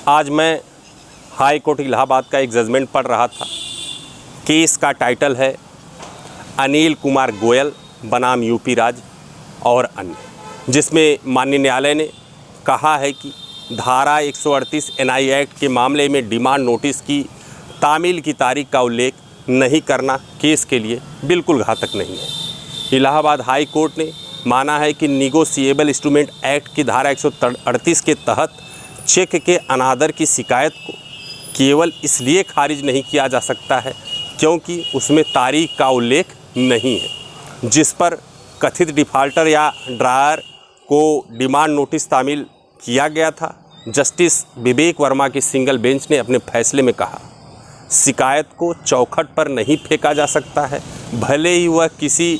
आज मैं high court Allahabad का एक जजमेंट पढ़ रहा था। केस का टाइटल है अनिल कुमार गोयल बनाम यूपी राज्य और अन्य, जिसमें माननीय न्यायालय ने कहा है कि धारा 138 एनआई एक्ट के मामले में डिमांड नोटिस की तामील की तारीख का उल्लेख नहीं करना केस के लिए बिल्कुल घातक नहीं है। इलाहाबाद हाई कोर्ट ने माना है कि निगोशिएबल इंस्ट्रूमेंट एक्ट की धारा 138 के तहत चेक के अनादर की शिकायत को केवल इसलिए खारिज नहीं किया जा सकता है क्योंकि उसमें तारीख का उल्लेख नहीं है जिस पर कथित डिफ़ाल्टर या ड्रायर को डिमांड नोटिस तामील किया गया था। जस्टिस विवेक वर्मा की सिंगल बेंच ने अपने फैसले में कहा, शिकायत को चौखट पर नहीं फेंका जा सकता है, भले ही वह किसी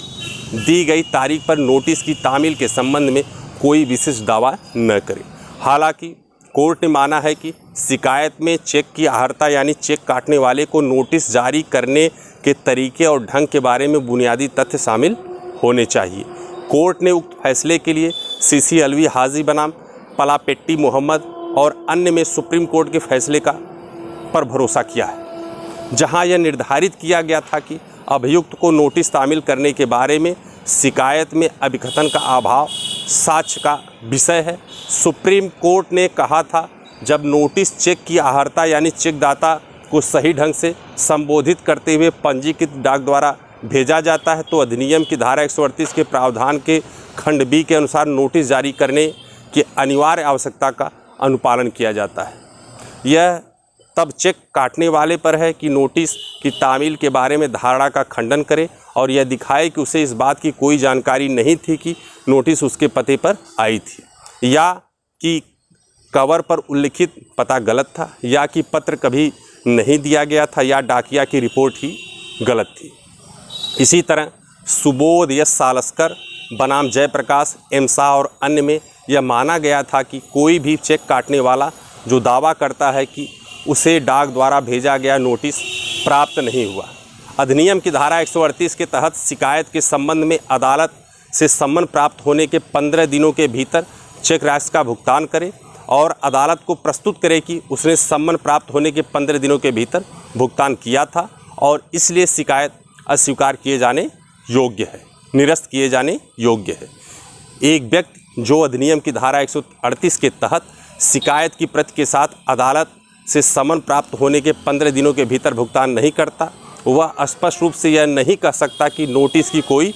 दी गई तारीख पर नोटिस की तामील के संबंध में कोई विशेष दावा न करे। हालांकि कोर्ट ने माना है कि शिकायत में चेक की अर्हता यानी चेक काटने वाले को नोटिस जारी करने के तरीके और ढंग के बारे में बुनियादी तथ्य शामिल होने चाहिए। कोर्ट ने उक्त फैसले के लिए सीसी अलवी हाजी बनाम पलापेट्टी मोहम्मद और अन्य में सुप्रीम कोर्ट के फैसले पर भरोसा किया है, जहां यह निर्धारित किया गया था कि अभियुक्त को नोटिस तामील करने के बारे में शिकायत में अभिकथन का अभाव साक्ष्य का विषय है। सुप्रीम कोर्ट ने कहा था, जब नोटिस चेक की अर्हता यानी चेकदाता को सही ढंग से संबोधित करते हुए पंजीकृत डाक द्वारा भेजा जाता है तो अधिनियम की धारा 138 के प्रावधान के खंड बी के अनुसार नोटिस जारी करने की अनिवार्य आवश्यकता का अनुपालन किया जाता है। यह तब चेक काटने वाले पर है कि नोटिस की तामील के बारे में धारणा का खंडन करे और यह दिखाए कि उसे इस बात की कोई जानकारी नहीं थी कि नोटिस उसके पते पर आई थी, या कि कवर पर उल्लिखित पता गलत था, या कि पत्र कभी नहीं दिया गया था, या डाकिया की रिपोर्ट ही गलत थी। इसी तरह सुबोध यश सालस्कर बनाम जयप्रकाश एम शाह और अन्य में यह माना गया था कि कोई भी चेक काटने वाला जो दावा करता है कि उसे डाक द्वारा भेजा गया नोटिस प्राप्त नहीं हुआ, अधिनियम की धारा 138 के तहत शिकायत के संबंध में अदालत से सम्मन प्राप्त होने के 15 दिनों के भीतर चेक राशि का भुगतान करे और अदालत को प्रस्तुत करे कि उसने सम्मन प्राप्त होने के 15 दिनों के भीतर भुगतान किया था और इसलिए शिकायत अस्वीकार किए जाने योग्य है, निरस्त किए जाने योग्य है। एक व्यक्ति जो अधिनियम की धारा 138 के तहत शिकायत की प्रति के साथ अदालत से सम्मन प्राप्त होने के 15 दिनों के भीतर भुगतान नहीं करता, वह स्पष्ट रूप से यह नहीं कह सकता कि नोटिस की कोई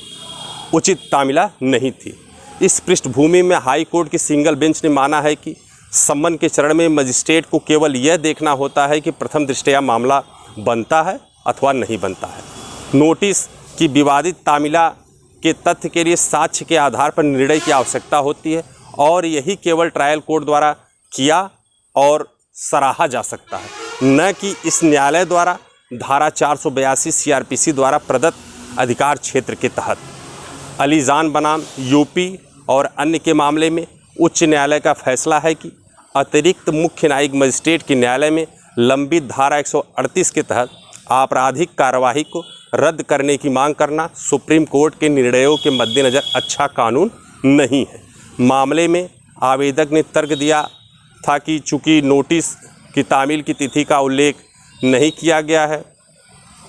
उचित तामीला नहीं थी। इस पृष्ठभूमि में हाई कोर्ट की सिंगल बेंच ने माना है कि सम्मन के चरण में मजिस्ट्रेट को केवल यह देखना होता है कि प्रथम दृष्टया मामला बनता है अथवा नहीं बनता है। नोटिस की विवादित तामीला के तथ्य के लिए साक्ष्य के आधार पर निर्णय की आवश्यकता होती है और यही केवल ट्रायल कोर्ट द्वारा किया और सराहा जा सकता है, न कि इस न्यायालय द्वारा धारा 482 सीआरपीसी द्वारा प्रदत्त अधिकार क्षेत्र के तहत। अलीजान बनाम यूपी और अन्य के मामले में उच्च न्यायालय का फैसला है कि अतिरिक्त मुख्य न्यायिक मजिस्ट्रेट के न्यायालय में लंबित धारा 138 के तहत आपराधिक कार्यवाही को रद्द करने की मांग करना सुप्रीम कोर्ट के निर्णयों के मद्देनज़र अच्छा कानून नहीं है। मामले में आवेदक ने तर्क दिया था कि चूंकि नोटिस की तामील की तिथि का उल्लेख नहीं किया गया है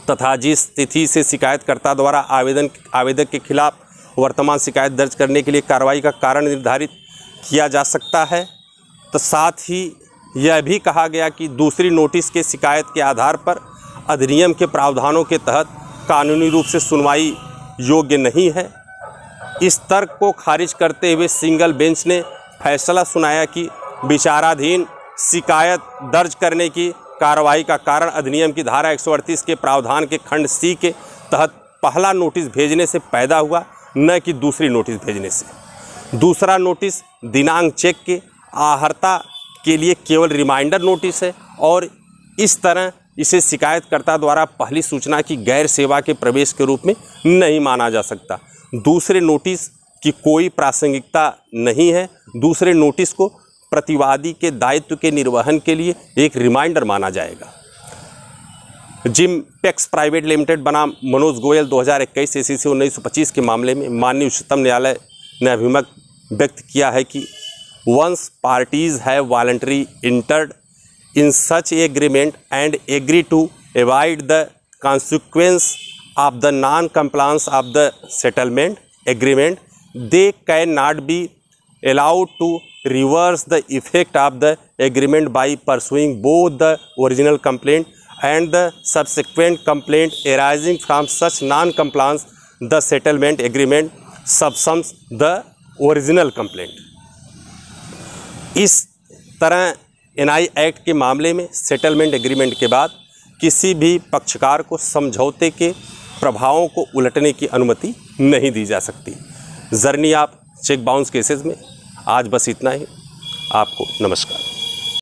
तथा जिस तिथि से शिकायतकर्ता द्वारा आवेदक के खिलाफ वर्तमान शिकायत दर्ज करने के लिए कार्रवाई का कारण निर्धारित किया जा सकता है, तो साथ ही यह भी कहा गया कि दूसरी नोटिस के शिकायत के आधार पर अधिनियम के प्रावधानों के तहत कानूनी रूप से सुनवाई योग्य नहीं है। इस तर्क को खारिज करते हुए सिंगल बेंच ने फैसला सुनाया कि विचाराधीन शिकायत दर्ज करने की कार्रवाई का कारण अधिनियम की धारा 138 के प्रावधान के खंड सी के तहत पहला नोटिस भेजने से पैदा हुआ, न कि दूसरी नोटिस भेजने से। दूसरा नोटिस दिनांक चेक के आहर्ता के लिए केवल रिमाइंडर नोटिस है और इस तरह इसे शिकायतकर्ता द्वारा पहली सूचना की गैर सेवा के प्रवेश के रूप में नहीं माना जा सकता। दूसरे नोटिस की कोई प्रासंगिकता नहीं है। दूसरे नोटिस को प्रतिवादी के दायित्व के निर्वहन के लिए एक रिमाइंडर माना जाएगा। जिमपेक्स प्राइवेट लिमिटेड बनाम मनोज गोयल 2021 ACC 1925 के मामले में माननीय उच्चतम न्यायालय ने अभिमत व्यक्त किया है कि once parties have voluntary entered in such agreement and agree to avoid the consequence of the non-compliance of the settlement agreement, they cannot be allowed to reverse the effect of the agreement by pursuing both the original complaint and the subsequent complaint arising from such non-compliance. The settlement agreement subsumes the original complaint. इस तरह NI act के मामले में settlement agreement के बाद किसी भी पक्षकार को समझौते के प्रभावों को उलटने की अनुमति नहीं दी जा सकती। Journey of cheque bounce cases में आज बस इतना ही। आपको नमस्कार।